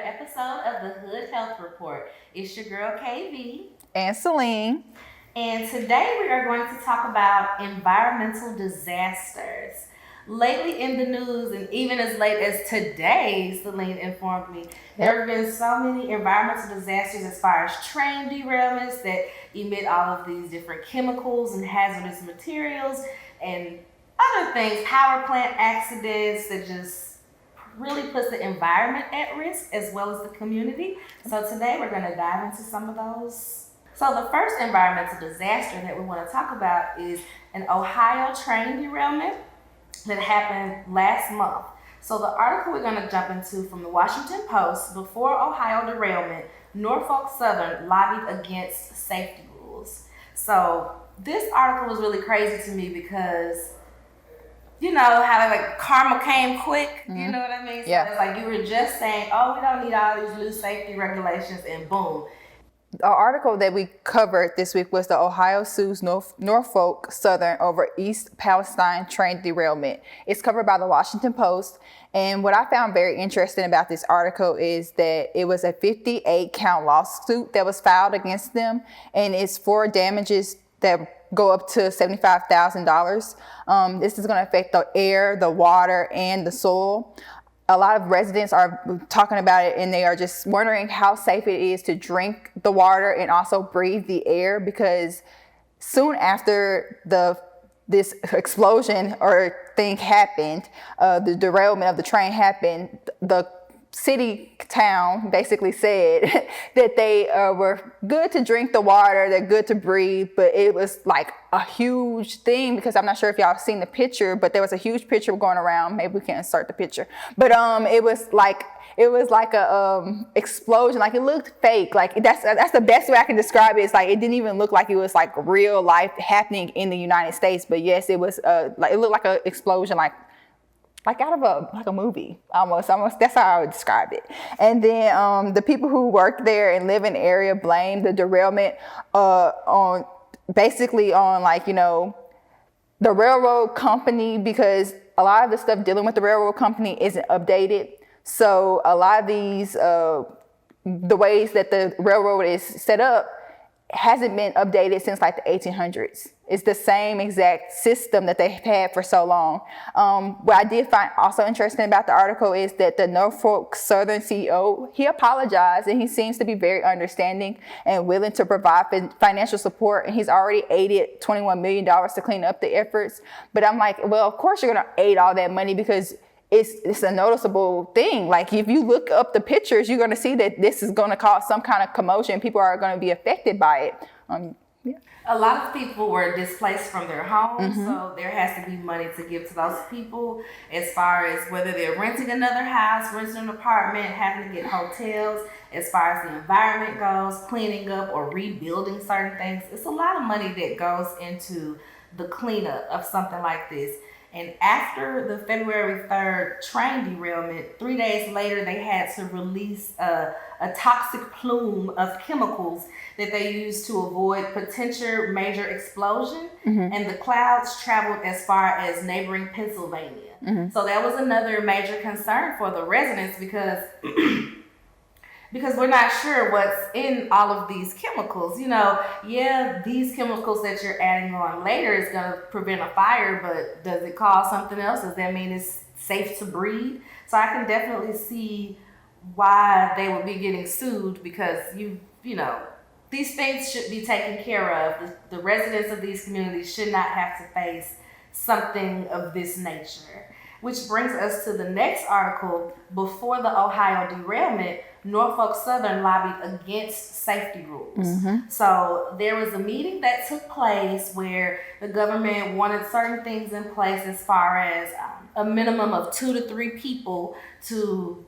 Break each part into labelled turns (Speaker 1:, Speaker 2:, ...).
Speaker 1: episode of the Hood Health Report. It's your girl KB
Speaker 2: and Celine.
Speaker 1: And today we are going to talk about environmental disasters. Lately in the news, and even as late as today, Celine informed me, there have been so many environmental disasters as far as train derailments that emit all of these different chemicals and hazardous materials and other things, power plant accidents that just really puts the environment at risk as well as the community. So today we're going to dive into some of those. So the first environmental disaster that we want to talk about is an Ohio train derailment that happened last month. So the article we're going to jump into from the Washington Post: before Ohio derailment, Norfolk Southern lobbied against safety rules. So this article was really crazy to me because you know how like karma came quick, you know what I mean? So it's like you were just saying, oh, we don't need all these loose safety regulations, and boom.
Speaker 2: The article that we covered this week was the Ohio sues Norfolk Southern over East Palestine train derailment. It's covered by the Washington Post. And what I found very interesting about this article is that it was a 58-count lawsuit that was filed against them, and it's for damages that go up to $75,000. This is going to affect the air, the water, and the soil. A lot of residents are talking about it, and they are just wondering how safe it is to drink the water and also breathe the air, because soon after this explosion or thing happened, the derailment of the train happened, the town basically said that they were good to drink the water, they're good to breathe, but it was like a huge thing, because I'm not sure if y'all have seen the picture, but there was a huge picture going around. Maybe we can insert the picture, but it was like a explosion. Like, it looked fake. Like, that's the best way I can describe it. It's like it didn't even look like it was like real life happening in the United States, but yes, it was like it looked like an explosion, like out of a movie, almost. That's how I would describe it. And then the people who work there and live in the area blame the derailment on like, the railroad company, because a lot of the stuff dealing with the railroad company isn't updated. So a lot of these, the ways that the railroad is set up hasn't been updated since like the 1800s. It's the same exact system that they've had for so long. What I did find also interesting about the article is that the Norfolk Southern CEO, he apologized, and he seems to be very understanding and willing to provide financial support. And he's already aided $21 million to clean up the efforts. But I'm like, well, of course you're going to aid all that money, because it's a noticeable thing. Like, if you look up the pictures, you're going to see that this is going to cause some kind of commotion. People are going to be affected by it.
Speaker 1: A lot of people were displaced from their homes, so there has to be money to give to those people, as far as whether they're renting another house, renting an apartment, having to get hotels. As far as the environment goes, cleaning up or rebuilding certain things, it's a lot of money that goes into the cleanup of something like this. And after the February 3rd train derailment, 3 days later, they had to release a toxic plume of chemicals that they used to avoid potential major explosion. And the clouds traveled as far as neighboring Pennsylvania. So that was another major concern for the residents, because we're not sure what's in all of these chemicals. These chemicals that you're adding on later is going to prevent a fire, but does it cause something else? Does that mean it's safe to breathe? So I can definitely see why they would be getting sued, because these things should be taken care of. The residents of these communities should not have to face something of this nature. Which brings us to the next article: before the Ohio derailment, Norfolk Southern lobbied against safety rules. So there was a meeting that took place where the government wanted certain things in place, as far as a minimum of 2 to 3 people to,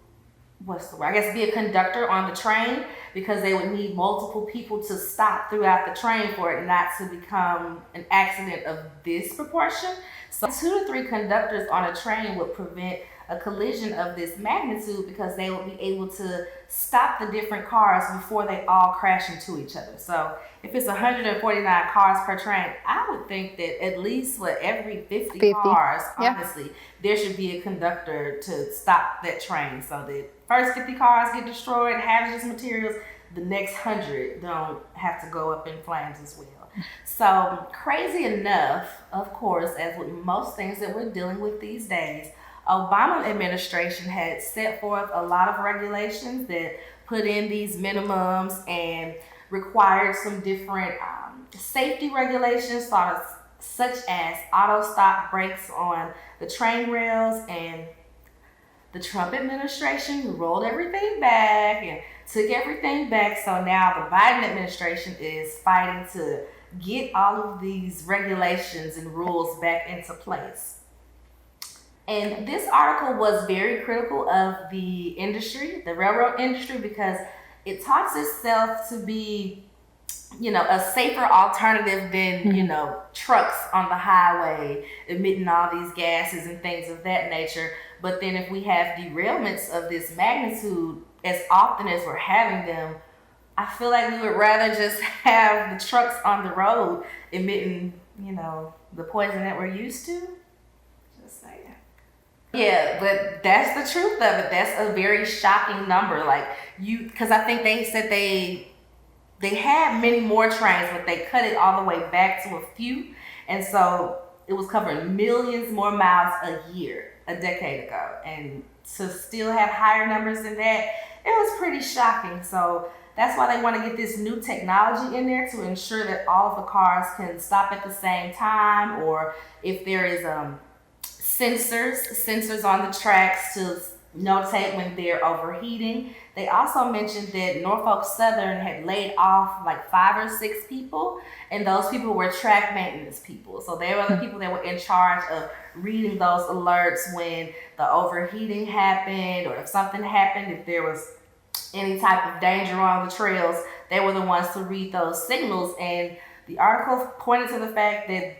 Speaker 1: be a conductor on the train, because they would need multiple people to stop throughout the train for it not to become an accident of this proportion. So 2 to 3 conductors on a train would prevent a collision of this magnitude because they will be able to stop the different cars before they all crash into each other. So if it's 149 cars per train, I would think that at least every 50 cars, honestly, there should be a conductor to stop that train so that first 50 cars get destroyed, hazardous materials, the next 100 don't have to go up in flames as well. So crazy enough, of course, as with most things that we're dealing with these days, Obama administration had set forth a lot of regulations that put in these minimums and required some different safety regulations, such as auto stop brakes on the train rails. And the Trump administration rolled everything back and took everything back. So now the Biden administration is fighting to get all of these regulations and rules back into place. And this article was very critical of the industry, the railroad industry, because it talks itself to be, a safer alternative than, trucks on the highway emitting all these gases and things of that nature. But then if we have derailments of this magnitude as often as we're having them, I feel like we would rather just have the trucks on the road emitting, the poison that we're used to. Just saying. Yeah, but that's the truth of it. That's a very shocking number. Because I think they said they had many more trains, but they cut it all the way back to a few. And so it was covering millions more miles a year, a decade ago. And to still have higher numbers than that, it was pretty shocking. So that's why they want to get this new technology in there to ensure that all of the cars can stop at the same time, or if there is sensors on the tracks to notate when they're overheating. They also mentioned that Norfolk Southern had laid off 5 or 6 people, and those people were track maintenance people. So they were the people that were in charge of reading those alerts when the overheating happened, or if something happened, if there was any type of danger on the trails, they were the ones to read those signals. And the article pointed to the fact that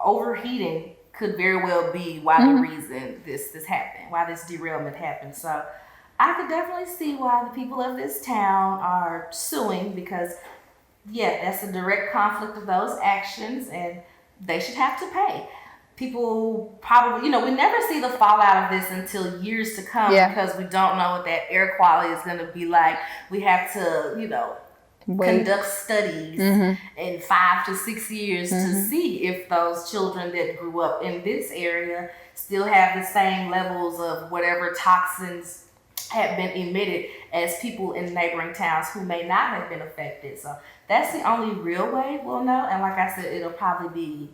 Speaker 1: overheating could very well be the reason this happened, why this derailment happened. So I could definitely see why the people of this town are suing, because that's a direct conflict of those actions and they should have to pay. People probably, we never see the fallout of this until years to come, because we don't know what that air quality is going to be like. We have to, conduct studies in 5 to 6 years to see if those children that grew up in this area still have the same levels of whatever toxins have been emitted as people in neighboring towns who may not have been affected. So that's the only real way we'll know. And like I said, it'll probably be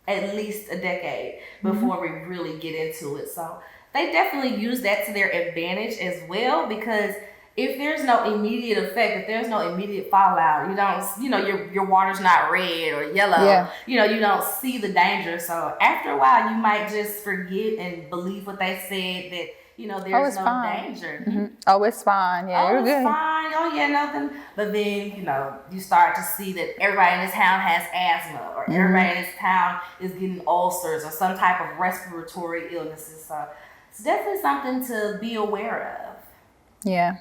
Speaker 1: at least a decade before we really get into it. So they definitely use that to their advantage as well, because if there's no immediate effect, if there's no immediate fallout, you don't, your water's not red or yellow, you don't see the danger. So after a while, you might just forget and believe what they said, that, there's no danger.
Speaker 2: Oh, it's fine. Yeah, you're good.
Speaker 1: Fine. Oh, yeah, nothing. But then, you start to see that everybody in this town has asthma, or everybody in this town is getting ulcers or some type of respiratory illnesses. So it's definitely something to be aware of.
Speaker 2: Yeah.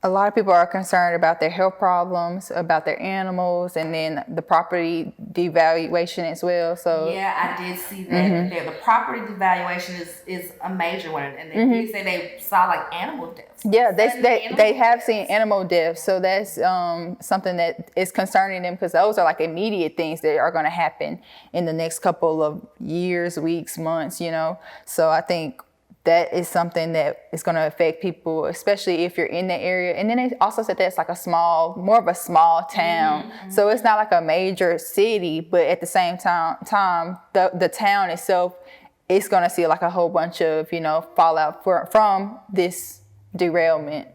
Speaker 2: A lot of people are concerned about their health problems, about their animals, and then the property devaluation as well. So
Speaker 1: I did see that. The property devaluation is a major one, and they did say they saw animal deaths. Yeah,
Speaker 2: they have seen animal deaths. So that's something that is concerning them, because those are immediate things that are going to happen in the next couple of years, weeks, months. So I think that is something that is going to affect people, especially if you're in the area. And then they also said that's more of a small town. So it's not a major city, but at the same time, the town itself is going to see a whole bunch of, fallout from this derailment.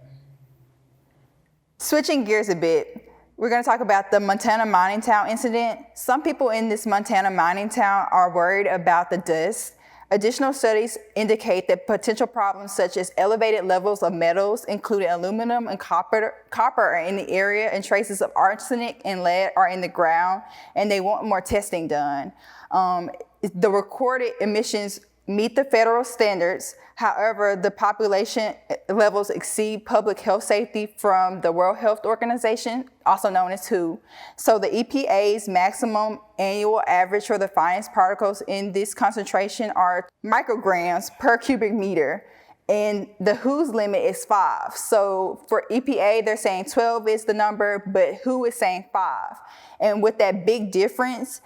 Speaker 2: Switching gears a bit, we're going to talk about the Montana mining town incident. Some people in this Montana mining town are worried about the dust. Additional studies indicate that potential problems such as elevated levels of metals, including aluminum and copper are in the area, and traces of arsenic and lead are in the ground, and they want more testing done. The recorded emissions meet the federal standards. However, the population levels exceed public health safety from the World Health Organization, also known as WHO. So the EPA's maximum annual average for the finest particles in this concentration are micrograms per cubic meter. And the WHO's limit is 5. So for EPA, they're saying 12 is the number, but WHO is saying 5. And with that big difference,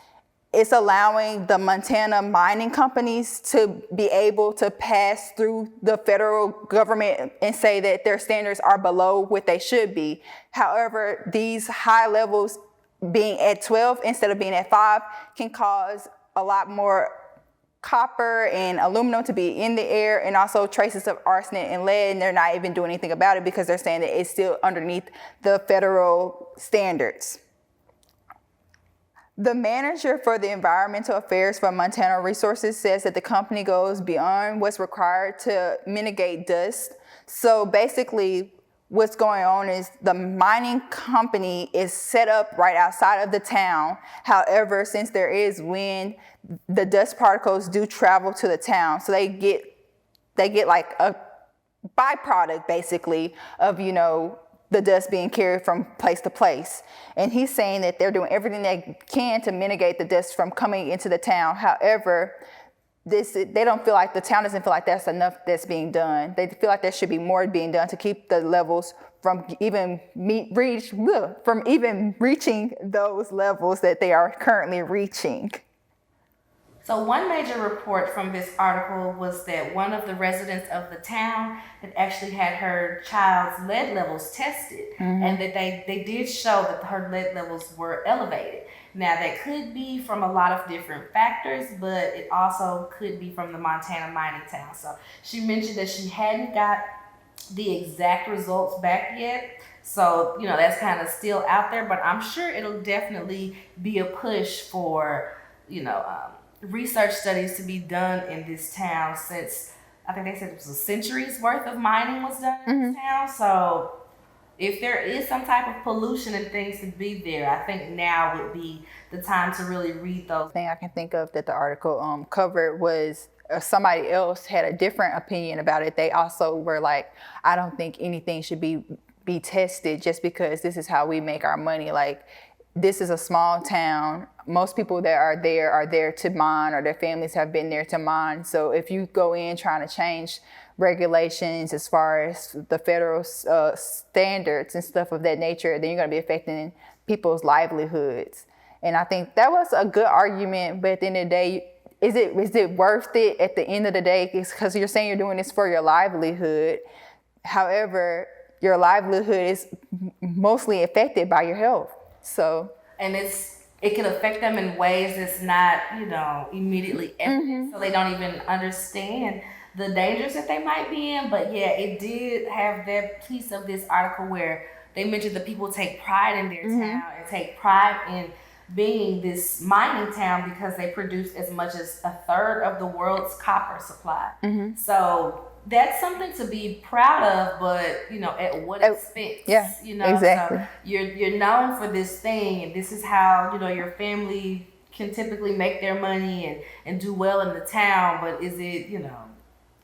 Speaker 2: it's allowing the Montana mining companies to be able to pass through the federal government and say that their standards are below what they should be. However, these high levels being at 12 instead of being at 5 can cause a lot more copper and aluminum to be in the air, and also traces of arsenic and lead, and they're not even doing anything about it because they're saying that it's still underneath the federal standards. The manager for the environmental affairs for Montana Resources says that the company goes beyond what's required to mitigate dust. So basically, what's going on is the mining company is set up right outside of the town. However, since there is wind, the dust particles do travel to the town. So they get like a byproduct basically of, the dust being carried from place to place. And he's saying that they're doing everything they can to mitigate the dust from coming into the town. However, they don't feel like, the town doesn't feel like that's enough that's being done. They feel like there should be more being done to keep the levels from even reaching those levels that they are currently reaching.
Speaker 1: So one major report from this article was that one of the residents of the town had actually had her child's lead levels tested, and that they did show that her lead levels were elevated. Now, that could be from a lot of different factors, but it also could be from the Montana mining town. So she mentioned that she hadn't got the exact results back yet. So, that's kind of still out there, but I'm sure it'll definitely be a push for, research studies to be done in this town, since I think they said it was a century's worth of mining was done in this town. So if there is some type of pollution and things to be there, I think now would be the time to really read those.
Speaker 2: The thing I can think of that the article covered was somebody else had a different opinion about it. They also were like, I don't think anything should be tested just because this is how we make our money. Like, this is a small town. Most people that are there to mine, or their families have been there to mine. So if you go in trying to change regulations as far as the federal standards and stuff of that nature, then you're going to be affecting people's livelihoods. And I think that was a good argument, but at the end of the day, is it worth it at the end of the day? Because you're saying you're doing this for your livelihood. However, your livelihood is mostly affected by your health. So,
Speaker 1: and it can affect them in ways that's not, immediately evident. So they don't even understand the dangers that they might be in. But yeah, it did have that piece of this article where they mentioned that people take pride in their town and take pride in being this mining town because they produce as much as a third of the world's copper supply. So that's something to be proud of, but at what expense?
Speaker 2: Yeah, exactly.
Speaker 1: So you're known for this thing, and this is how your family can typically make their money and do well in the town. But is it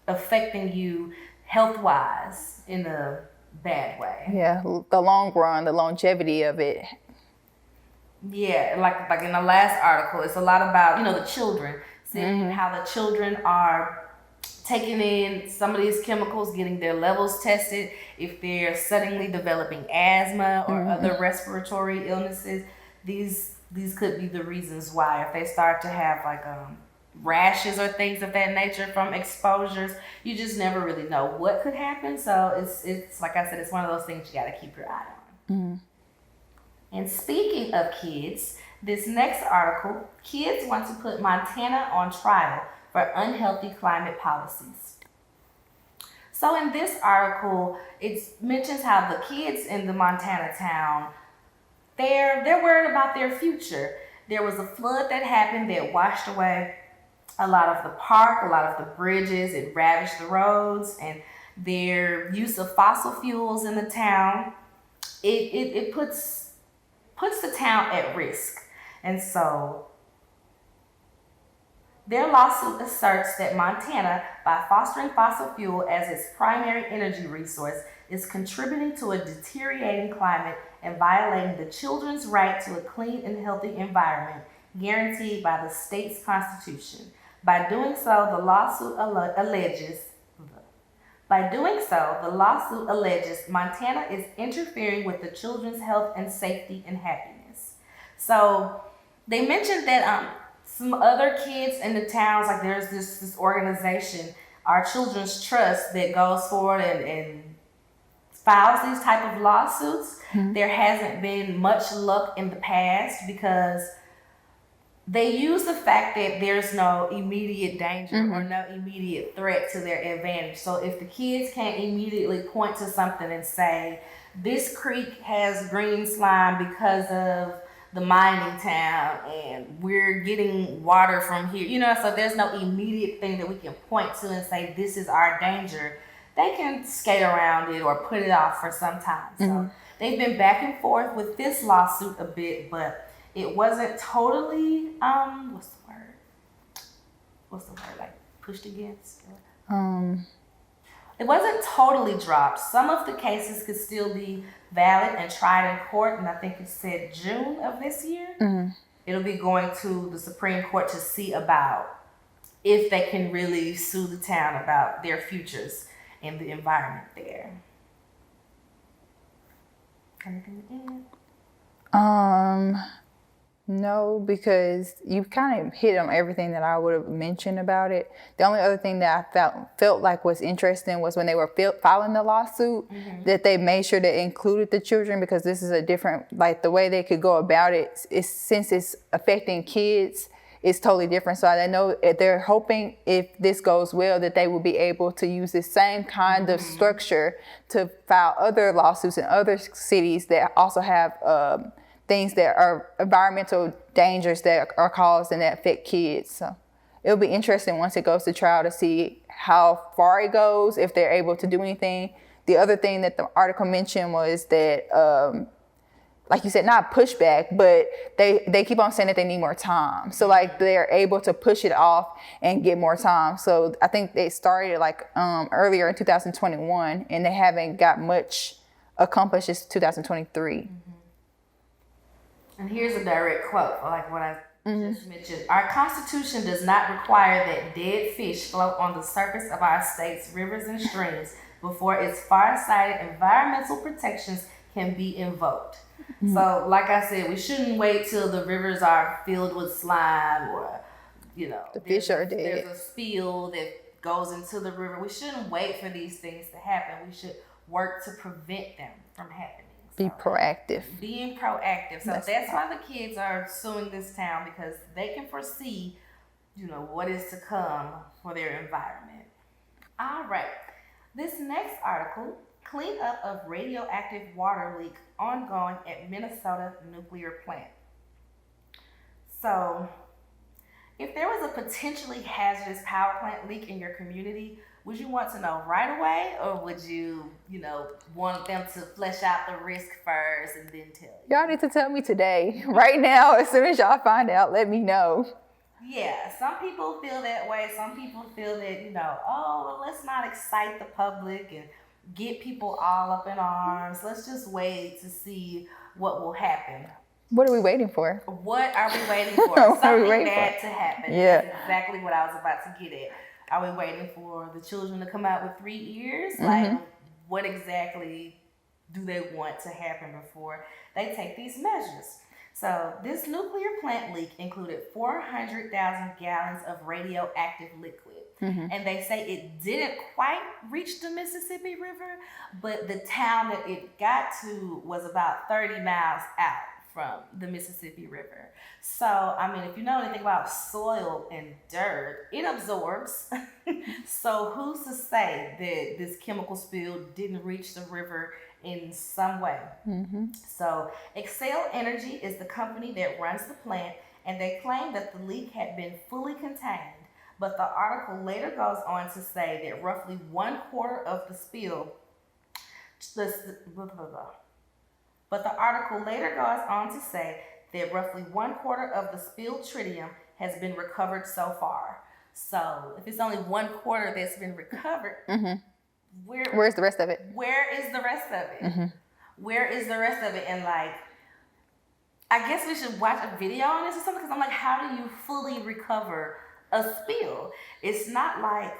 Speaker 1: affecting you health wise in a bad way?
Speaker 2: Yeah, the long run, the longevity of it.
Speaker 1: Yeah, like in the last article, it's a lot about the children, seeing how the children are taking in some of these chemicals, getting their levels tested, if they're suddenly developing asthma or other respiratory illnesses. These could be the reasons why. If they start to have like rashes or things of that nature from exposures, you just never really know what could happen. So it's like I said, it's one of those things you got to keep your eye on. And speaking of kids, this next article, kids want to put Montana on trial for unhealthy climate policies. So in this article, it mentions how the kids in the Montana town, they're worried about their future. There was a flood that happened that washed away a lot of the park, a lot of the bridges, it ravaged the roads, and their use of fossil fuels in the town, it puts the town at risk. And so Their lawsuit asserts that Montana, by fostering fossil fuel as its primary energy resource, is contributing to a deteriorating climate and violating the children's right to a clean and healthy environment guaranteed by the state's constitution. By doing so, the lawsuit alleges Montana is interfering with the children's health and safety and happiness. So they mentioned that some other kids in the towns, like there's this organization, Our Children's Trust, that goes forward and files these type of lawsuits. There hasn't been much luck in the past because they use the fact that there's no immediate danger or no immediate threat to their advantage. So if the kids can't immediately point to something and say, this creek has green slime because of the mining town and we're getting water from here, so there's no immediate thing that we can point to and say, this is our danger. They can skate around it or put it off for some time. So they've been back and forth with this lawsuit a bit, but it wasn't totally, what's the word, like pushed against? It wasn't totally dropped. Some of the cases could still be valid and tried in court, and I think it said June of this year. It'll be going to the Supreme Court to see about if they can really sue the town about their futures and the environment there. Anything to add?
Speaker 2: No, because you kind of hit on everything that I would have mentioned about it. The only other thing that I felt like was interesting was when they were filing the lawsuit, that they made sure they included the children, because this is a different, like the way they could go about it is, since it's affecting kids, it's totally different. So I know they're hoping if this goes well that they will be able to use the same kind of structure to file other lawsuits in other cities that also have things that are environmental dangers that are caused and that affect kids. So it'll be interesting once it goes to trial to see how far it goes, if they're able to do anything. The other thing that the article mentioned was that, like you said, not pushback, but they keep on saying that they need more time. So like they're able to push it off and get more time. So I think they started like earlier in 2021 and they haven't got much accomplished since 2023.
Speaker 1: And here's a direct quote, like what I just mentioned. Our Constitution does not require that dead fish float on the surface of our state's rivers and streams before its far-sighted environmental protections can be invoked. So, like I said, we shouldn't wait till the rivers are filled with slime or,
Speaker 2: the fish are dead.
Speaker 1: There's a spill that goes into the river. We shouldn't wait for these things to happen. We should work to prevent them from happening.
Speaker 2: Be proactive.
Speaker 1: Being proactive. So that's why the kids are suing this town, because they can foresee, what is to come for their environment. All right. This next article, cleanup of radioactive water leak ongoing at Minnesota nuclear plant. So if there was a potentially hazardous power plant leak in your community, would you want to know right away, or would you, want them to flesh out the risk first and then tell you?
Speaker 2: Y'all need to tell me today, right now. As soon as y'all find out, let me know.
Speaker 1: Yeah, some people feel that way. Some people feel that, let's not excite the public and get people all up in arms. Let's just wait to see what will happen.
Speaker 2: What are we waiting for?
Speaker 1: What are we waiting for? Something bad to happen.
Speaker 2: Yeah.
Speaker 1: That's exactly what I was about to get at. Are we waiting for the children to come out with 3 ears? Like, what exactly do they want to happen before they take these measures? So this nuclear plant leak included 400,000 gallons of radioactive liquid. And they say it didn't quite reach the Mississippi River, but the town that it got to was about 30 miles out from the Mississippi River. So, if you know anything about soil and dirt, it absorbs. So who's to say that this chemical spill didn't reach the river in some way? So Excel Energy is the company that runs the plant, and they claim that the leak had been fully contained. But the article later goes on to say that roughly 1/4 of the spill, But the article later goes on to say that roughly 1/4 of the spilled tritium has been recovered so far. So if it's only 1/4 that's been recovered,
Speaker 2: where's the rest of it?
Speaker 1: Where is the rest of it? Where is the rest of it? And like, I guess we should watch a video on this or something, because I'm like, how do you fully recover a spill? It's not like,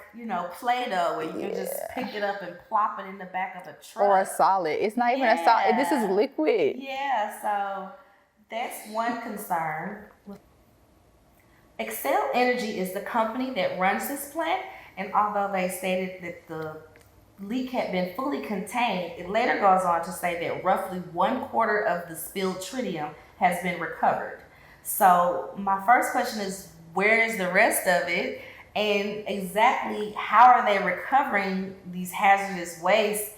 Speaker 1: Play-Doh where you can just pick it up and plop it in the back of a truck.
Speaker 2: Or a solid. It's not even a solid. This is liquid.
Speaker 1: Yeah, so that's one concern. Excel Energy is the company that runs this plant, and although they stated that the leak had been fully contained, it later goes on to say that roughly 1/4 of the spilled tritium has been recovered. So my first question is, where is the rest of it? And exactly how are they recovering these hazardous wastes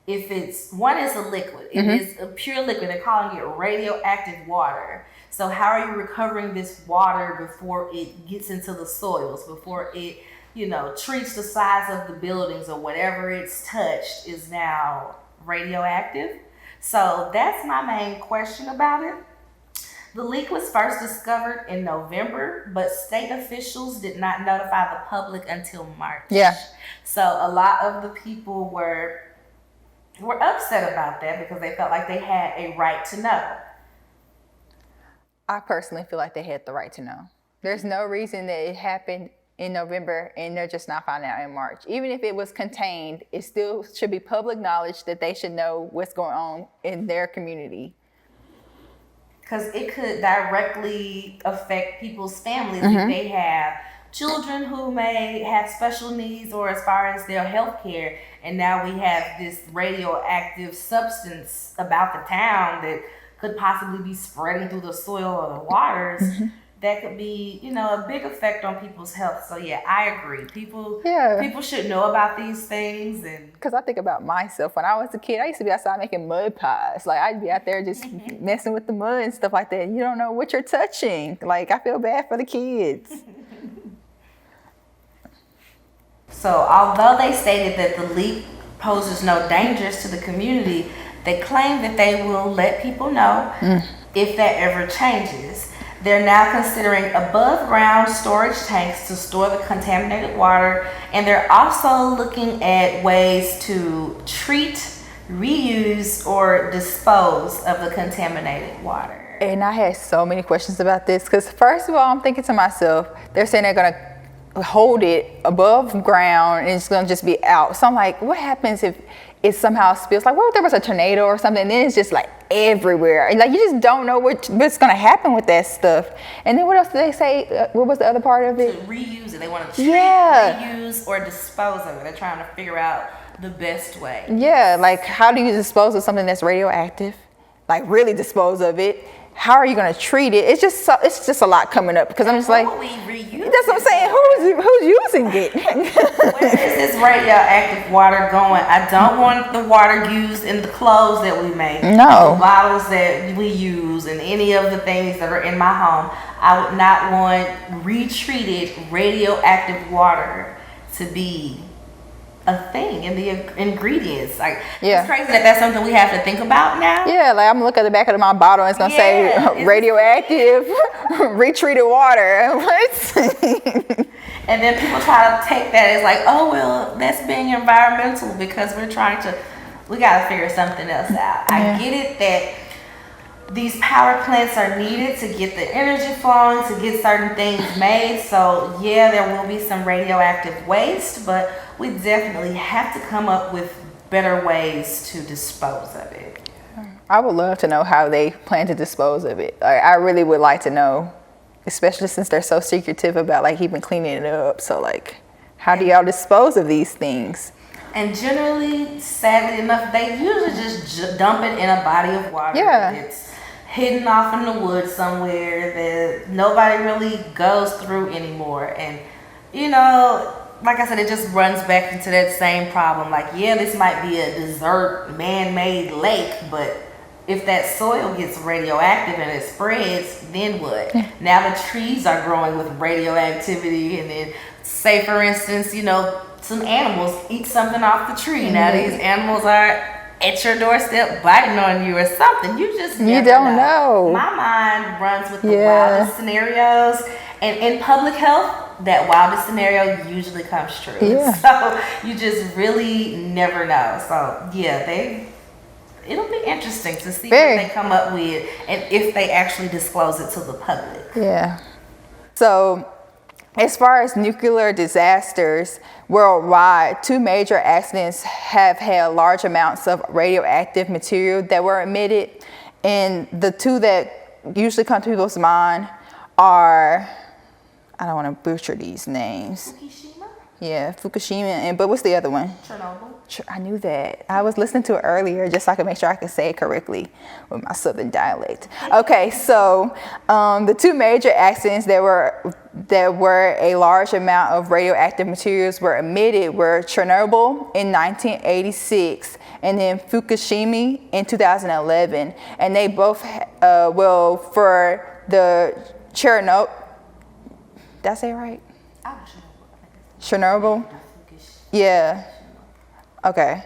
Speaker 1: if it's, one is a liquid, it is a pure liquid, they're calling it radioactive water. So how are you recovering this water before it gets into the soils, before it, treats the size of the buildings, or whatever it's touched is now radioactive? So that's my main question about it. The leak was first discovered in November, but state officials did not notify the public until March.
Speaker 2: Yeah.
Speaker 1: So a lot of the people were upset about that because they felt like they had a right to know.
Speaker 2: I personally feel like they had the right to know. There's no reason that it happened in November and they're just not finding out in March. Even if it was contained, it still should be public knowledge that they should know what's going on in their community.
Speaker 1: Because it could directly affect people's families if they have children who may have special needs, or as far as their health care. And now we have this radioactive substance about the town that could possibly be spreading through the soil or the waters. That could be, a big effect on people's health. So yeah, I agree. People should know about these things. And
Speaker 2: because I think about myself, when I was a kid, I used to be outside making mud pies. Like, I'd be out there just messing with the mud and stuff like that. You don't know what you're touching. Like, I feel bad for the kids.
Speaker 1: So although they stated that the leak poses no dangers to the community, they claim that they will let people know if that ever changes. They're now considering above ground storage tanks to store the contaminated water, and they're also looking at ways to treat, reuse, or dispose of the contaminated water.
Speaker 2: And I had so many questions about this, because first of all, I'm thinking to myself, they're saying they're going to hold it above ground and it's going to just be out. So I'm like, what happens if it somehow spills? Like, what if there was a tornado or something and then it's just like everywhere? And like, you just don't know what's going to happen with that stuff. And then what else did they say? What was the other part of it?
Speaker 1: To reuse it. They want to treat, reuse, or dispose of it. They're trying to figure out the best way.
Speaker 2: Yeah, like, how do you dispose of something that's radioactive? Like, really dispose of it? How are you going to treat it? It's just a lot coming up, because I'm just like,
Speaker 1: we reuse
Speaker 2: that's what I'm saying. Who's using it?
Speaker 1: Where is this radioactive water going? I don't want the water used in the clothes that we make.
Speaker 2: No.
Speaker 1: The bottles that we use, and any of the things that are in my home. I would not want retreated radioactive water to be a thing in the ingredients. Like, it's crazy that that's something we have to think about now.
Speaker 2: Yeah, like, I'm looking at the back of my bottle and it's gonna say radioactive retreated water. What?
Speaker 1: And then people try to take that as like, oh well, that's being environmental because we gotta figure something else out. I get it that these power plants are needed to get the energy flowing, to get certain things made. So yeah, there will be some radioactive waste, but we definitely have to come up with better ways to dispose of it.
Speaker 2: I would love to know how they plan to dispose of it. I really would like to know, especially since they're so secretive about like even cleaning it up. So like, how do y'all dispose of these things?
Speaker 1: And generally, sadly enough, they usually just dump it in a body of water.
Speaker 2: Yeah.
Speaker 1: It's hidden off in the woods somewhere that nobody really goes through anymore. And, like I said, it just runs back into that same problem. Like, yeah, this might be a desert man-made lake, but if that soil gets radioactive and it spreads, then what? Now the trees are growing with radioactivity, and then, say for instance, some animals eat something off the tree. Now these animals are at your doorstep biting on you or something. You just never
Speaker 2: don't know.
Speaker 1: My mind runs with the
Speaker 2: Yeah.
Speaker 1: wildest scenarios, and in public health, that wildest scenario usually comes true.
Speaker 2: Yeah.
Speaker 1: So you just really never know. So yeah, it'll be interesting to see
Speaker 2: Very.
Speaker 1: what they come up with and if they actually disclose it to the public.
Speaker 2: Yeah. So, as far as nuclear disasters worldwide, 2 major accidents have had large amounts of radioactive material that were emitted. And the 2 that usually come to people's mind are, I don't want to butcher these names.
Speaker 1: Fukushima?
Speaker 2: Yeah, Fukushima, but what's the other one?
Speaker 1: Chernobyl.
Speaker 2: I knew that. I was listening to it earlier just so I could make sure I could say it correctly with my southern dialect. Okay, so the 2 major accidents that were a large amount of radioactive materials were emitted were Chernobyl in 1986 and then Fukushima in 2011. And they both, for the Chernobyl, did I say it right? Chernobyl? Yeah. Okay.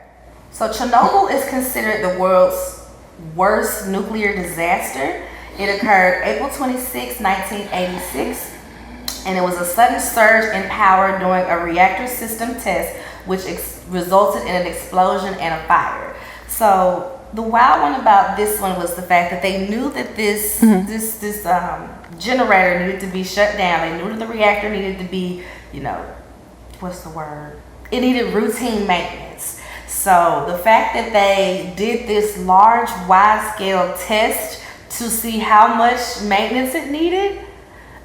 Speaker 1: So Chernobyl is considered the world's worst nuclear disaster. It occurred April 26, 1986, and it was a sudden surge in power during a reactor system test, which resulted in an explosion and a fire. So the wild one about this one was the fact that they knew that this generator needed to be shut down. They knew that the reactor needed to be, what's the word? It needed routine maintenance. So the fact that they did this large, wide-scale test to see how much maintenance it needed,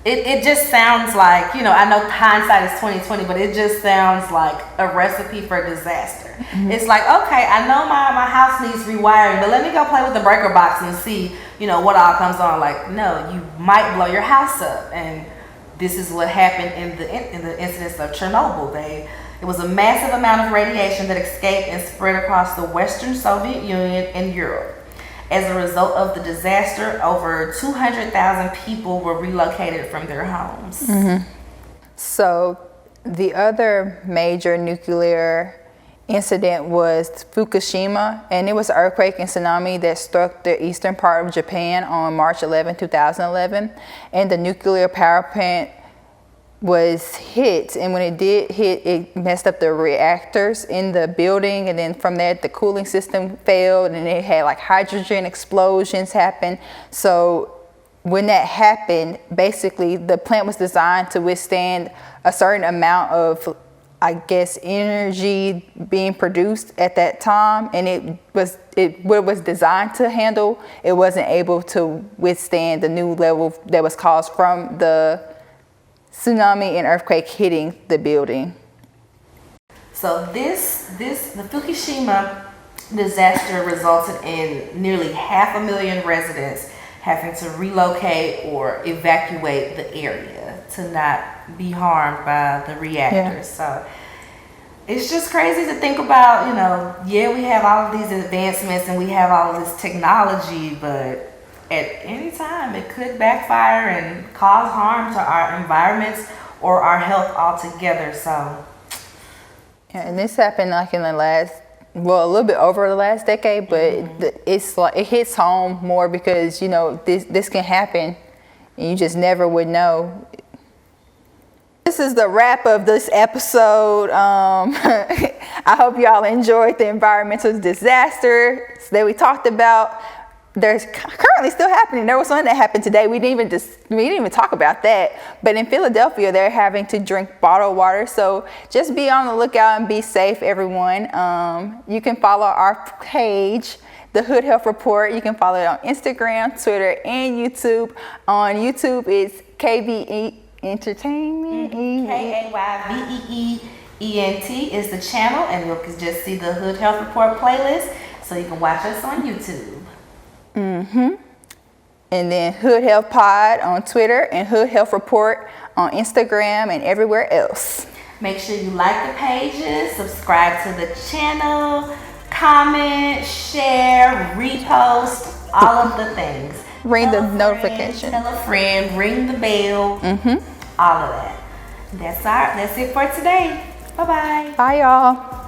Speaker 1: it just sounds like, I know hindsight is 2020, but it just sounds like a recipe for disaster. Mm-hmm. It's like, okay, I know my house needs rewiring, but let me go play with the breaker box and see, what all comes on. Like, no, you might blow your house up, and this is what happened in the incidents of Chernobyl. It was a massive amount of radiation that escaped and spread across the Western Soviet Union and Europe. As a result of the disaster, over 200,000 people were relocated from their homes.
Speaker 2: Mm-hmm. So the other major nuclear incident was Fukushima, and it was an earthquake and tsunami that struck the eastern part of Japan on March 11, 2011. And the nuclear power plant was hit, and when it did hit, it messed up the reactors in the building, and then from there the cooling system failed, and it had like hydrogen explosions happen. So when that happened, basically the plant was designed to withstand a certain amount of, I guess, energy being produced at that time, and what it was designed to handle, it wasn't able to withstand the new level that was caused from the tsunami and earthquake hitting the building.
Speaker 1: So the Fukushima disaster resulted in nearly 500,000 residents having to relocate or evacuate the area to not be harmed by the reactors. So it's just crazy to think about, we have all of these advancements and we have all of this technology, but at any time it could backfire and cause harm to our environments or our health altogether. So
Speaker 2: yeah, and this happened like in the last, a little bit over the last decade, but it's like it hits home more because this can happen and you just never would know. This is the wrap of this episode. I hope y'all enjoyed the environmental disasters that we talked about. There's currently still happening. There was one that happened today. We didn't even talk about that. But in Philadelphia, they're having to drink bottled water. So just be on the lookout and be safe, everyone. You can follow our page, The Hood Health Report. You can follow it on Instagram, Twitter, and YouTube. On YouTube, it's KVE Entertainment.
Speaker 1: KAYVEEENT is the channel, and you can just see the Hood Health Report playlist, so you can watch us on YouTube.
Speaker 2: And then Hood Health Pod on Twitter and Hood Health Report on Instagram and everywhere else.
Speaker 1: Make sure you like the pages, subscribe to the channel, comment, share, repost, all of the things.
Speaker 2: Ring the notification.
Speaker 1: Tell a friend, ring the bell, all of that. That's it for today. Bye-bye.
Speaker 2: Bye, y'all.